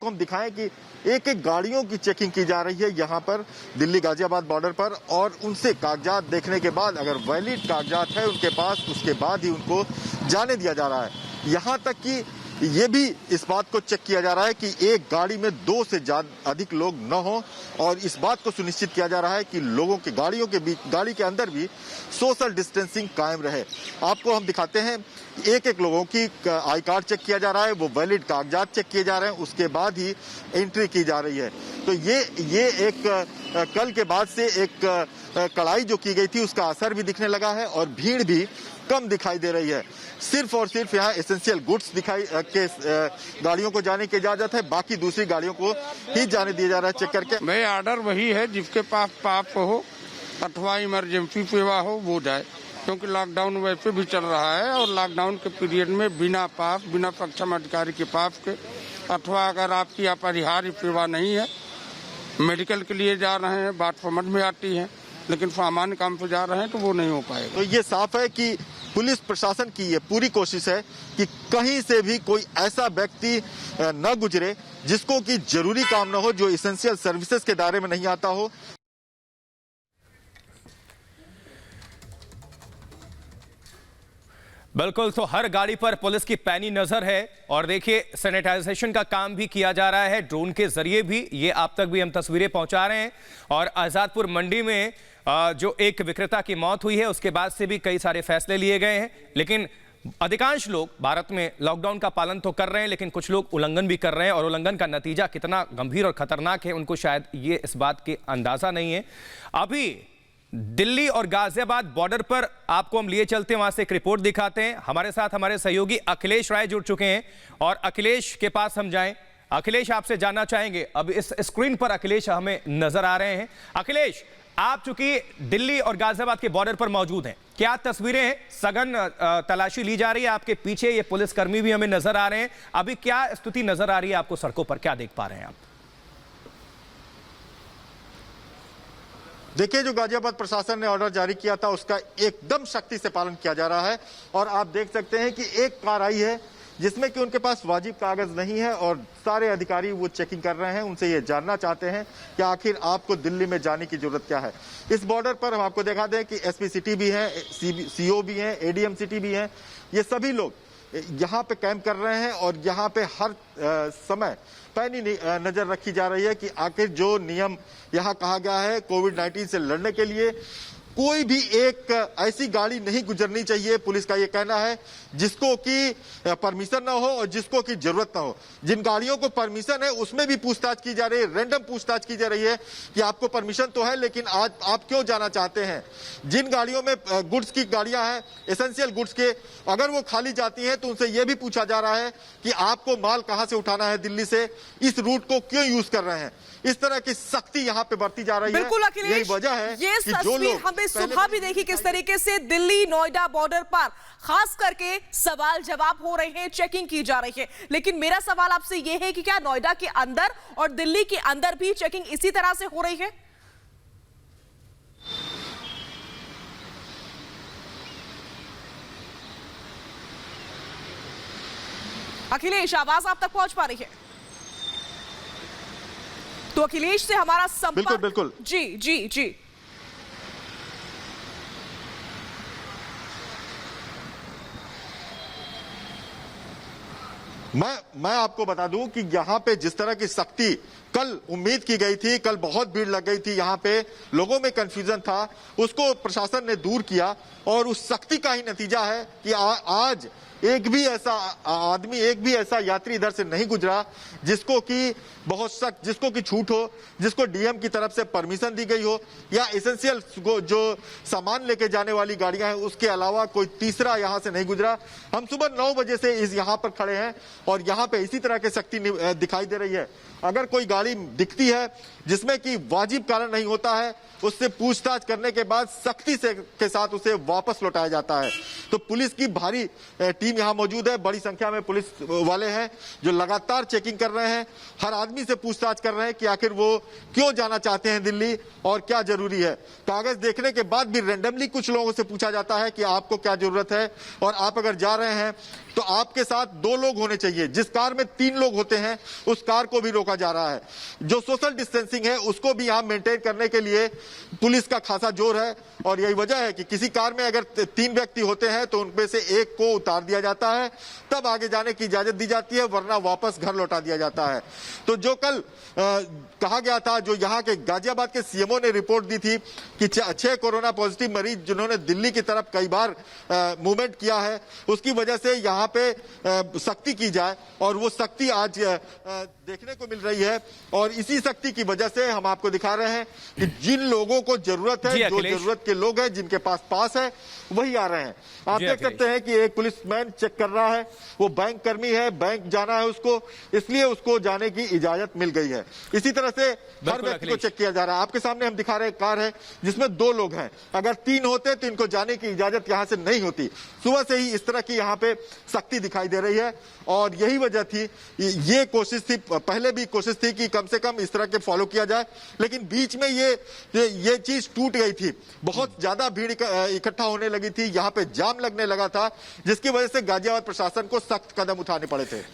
को हम दिखाएं कि एक एक गाड़ियों की चेकिंग की जा रही है यहाँ पर दिल्ली गाजियाबाद बॉर्डर पर, और उनसे कागजात देखने के बाद अगर वैलिड कागजात है उनके पास, उसके बाद ही उनको जाने दिया जा रहा है। यहाँ तक कि ये भी इस बात को चेक किया जा रहा है कि एक गाड़ी में 2 से ज्यादा अधिक लोग न हो, और इस बात को सुनिश्चित किया जा रहा है कि लोगों के गाड़ियों के बीच, गाड़ी के अंदर भी सोशल डिस्टेंसिंग कायम रहे। आपको हम दिखाते हैं, एक एक लोगों की आई कार्ड चेक किया जा रहा है, वो वैलिड कागजात चेक किए जा रहे हैं, उसके बाद ही एंट्री की जा रही है। तो ये एक कल के बाद से एक कड़ाई जो की गई थी उसका असर भी दिखने लगा है, और भीड़ भी कम दिखाई दे रही है। सिर्फ और सिर्फ यहाँ एसेंशियल गुड्स के गाड़ियों को जाने की इजाजत है, बाकी दूसरी गाड़ियों को ही जाने दिया जा रहा है चेक करके। भाई ऑर्डर वही है, जिसके पास पाप हो अथवा इमरजेंसी सेवा हो वो जाए, क्योंकि लॉकडाउन वैसे भी चल रहा है, और लॉकडाउन के पीरियड में बिना पास, बिना सक्षम अधिकारी के पास के, अथवा अगर आपकी अपरिहार्य सेवा नहीं है, मेडिकल के लिए जा रहे हैं, बात समझ में आती है, लेकिन सामान्य काम पे जा रहे हैं तो वो नहीं हो पाएगा। तो ये साफ है कि पुलिस प्रशासन की ये पूरी कोशिश है कि कहीं से भी कोई ऐसा व्यक्ति न गुजरे जिसको कि जरूरी काम न हो, जो एसेंशियल सर्विसेज के दायरे में नहीं आता हो। बिल्कुल, तो हर गाड़ी पर पुलिस की पैनी नजर है, और देखिए सैनिटाइजेशन का काम भी किया जा रहा है ड्रोन के जरिए भी। ये आप तक भी हम तस्वीरें पहुंचा रहे हैं। और आजादपुर मंडी में जो एक विक्रेता की मौत हुई है उसके बाद से भी कई सारे फैसले लिए गए हैं, लेकिन अधिकांश लोग भारत में लॉकडाउन का पालन तो कर रहे हैं, लेकिन कुछ लोग उल्लंघन भी कर रहे हैं, और उल्लंघन का नतीजा कितना गंभीर और खतरनाक है उनको शायद ये इस बात के अंदाजा नहीं है। अभी दिल्ली और गाजियाबाद बॉर्डर पर आपको हम लिए चलते हैं, वहां से एक रिपोर्ट दिखाते हैं। हमारे साथ हमारे सहयोगी अखिलेश राय जुड़ चुके हैं, और अखिलेश के पास हम जाएं। अखिलेश, आपसे जानना चाहेंगे, अब इस स्क्रीन पर अखिलेश हमें नजर आ रहे हैं। अखिलेश, आप चूंकि दिल्ली और गाजियाबाद के बॉर्डर पर मौजूद हैं, क्या तस्वीरें हैं? सघन तलाशी ली जा रही है, आपके पीछे ये पुलिसकर्मी भी हमें नजर आ रहे हैं। अभी क्या स्थिति नजर आ रही है आपको सड़कों पर, क्या देख पा रहे हैं आप? देखिए, जो गाजियाबाद प्रशासन ने ऑर्डर जारी किया था उसका एकदम सख्ती से पालन किया जा रहा है, और आप देख सकते हैं कि एक कार आई है जिसमें कि उनके पास वाजिब कागज नहीं है, और सारे अधिकारी वो चेकिंग कर रहे हैं, उनसे ये जानना चाहते हैं कि आखिर आपको दिल्ली में जाने की जरूरत क्या है। इस बॉर्डर पर हम आपको दिखा दें कि एसपी सिटी भी है, सीओ भी है, एडीएम सिटी भी है, ये सभी लोग यहाँ पे कैंप कर रहे हैं, और यहाँ पे हर समय पैनी नजर रखी जा रही है कि आखिर जो नियम यहाँ कहा गया है कोविड-19 से लड़ने के लिए, कोई भी एक ऐसी गाड़ी नहीं गुजरनी चाहिए, पुलिस का ये कहना है, जिसको कि परमिशन ना हो और जिसको कि जरूरत ना हो। जिन गाड़ियों को परमिशन है उसमें भी पूछताछ की जा रही है, रैंडम पूछताछ की जा रही है कि आपको परमिशन तो है, लेकिन आज आप क्यों जाना चाहते हैं। जिन गाड़ियों में गुड्स की गाड़ियां हैं, एसेंशियल गुड्स के, अगर वो खाली जाती हैं तो उनसे यह भी पूछा जा रहा है कि आपको माल कहां से उठाना है दिल्ली से, इस रूट को क्यों यूज कर रहे हैं। इस तरह की सख्ती यहाँ पे बरती जा रही है। बिल्कुल अखिलेश, यही वजह है कि जो लोग हमने सुबह भी देखी किस तरीके से दिल्ली नोएडा बॉर्डर पर खास करके सवाल जवाब हो रहे हैं, चेकिंग की जा रही है। लेकिन मेरा सवाल आपसे यह है कि क्या नोएडा के अंदर और दिल्ली के अंदर भी चेकिंग इसी तरह से हो रही है? अखिलेश, आवाज आप तक पहुंच पा रही है? तो अखिलेश से हमारा संपर्क। बिल्कुल। जी जी जी। मैं आपको बता दूं कि यहाँ पे जिस तरह की सख्ती कल उम्मीद की गई थी, कल बहुत भीड़ लग गई थी, यहाँ पे लोगों में कंफ्यूजन था, उसको प्रशासन ने दूर किया, और उस सख्ती का ही नतीजा है कि आज एक भी ऐसा आदमी, एक भी ऐसा यात्री इधर से नहीं गुजरा जिसको कि बहुत सख्त, जिसको कि छूट हो, जिसको डीएम की तरफ से परमिशन दी गई हो, या एसेंशियल जो सामान लेके जाने वाली गाड़ियां हैं उसके अलावा कोई तीसरा यहां से नहीं गुजरा। हम सुबह 9 बजे से यहाँ पर खड़े हैं, और यहाँ पे इसी तरह की सख्ती दिखाई दे रही है। अगर कोई गाड़ी दिखती है जिसमें कि वाजिब कारण नहीं होता है, उससे पूछताछ करने के बाद सख्ती से के साथ उसे वापस लौटाया जाता है। तो पुलिस की भारी टीम यहाँ मौजूद है, बड़ी संख्या में पुलिस वाले हैं जो लगातार चेकिंग कर रहे हैं, हर आदमी से पूछताछ कर रहे हैं कि आखिर वो क्यों जाना चाहते हैं दिल्ली और क्या जरूरी है। कागज देखने के बाद भी रैंडमली कुछ लोगों से पूछा जाता है कि आपको क्या जरूरत है, और आप अगर जा रहे हैं तो आपके साथ 2 लोग होने चाहिए। जिस कार में 3 लोग होते हैं उस कार को भी रोका जा रहा है। जो सोशल डिस्टेंसिंग है उसको भी यहां मेंटेन करने के लिए पुलिस का खासा जोर है और यही वजह है कि किसी कार में अगर 3 व्यक्ति होते हैं तो उनमें से एक को उतार दिया जाता है, तब आगे जाने की इजाजत दी जाती है, वरना वापस घर लौटा दिया जाता है। तो जो कल कहा गया था, जो यहाँ के गाजियाबाद के सीएमओ ने रिपोर्ट दी थी कि 6 कोरोना पॉजिटिव मरीज जिन्होंने दिल्ली की तरफ कई बार मूवमेंट किया है, उसकी वजह से यहाँ पे सख्ती की जाए और वो सख्ती आज देखने को मिल रही है। और इसी सख्ती की वजह से हम आपको दिखा रहे हैं कि जिन लोगों को जरूरत है, जो जरूरत के लोग हैं, जिनके पास है, वही आ रहे हैं। आप देख सकते हैं कि एक पुलिसमैन चेक कर रहा है, वो बैंक कर्मी है, बैंक जाना है उसको, इसलिए उसको जाने की इजाजत मिल गई है। इसी तरह से हर व्यक्ति को चेक किया जा रहा है। आपके सामने हम दिखा रहे हैं कार है जिसमें 2 लोग हैं, अगर 3 होते तो इनको जाने की इजाजत यहां से नहीं होती। सुबह से ही इस तरह की यहाँ पे सख्ती दिखाई दे रही है और यही वजह थी, ये कोशिश थी, पहले भी कोशिश थी कि कम से कम इस तरह के फॉलो किया जाए, लेकिन बीच में ये चीज टूट गई थी। बहुत ज्यादा भीड़ इकट्ठा होने लगी थी, यहाँ पे जाम लगने लगा था, जिसकी वजह से गाजियाबाद प्रशासन को सख्त कदम उठाने पड़े थे।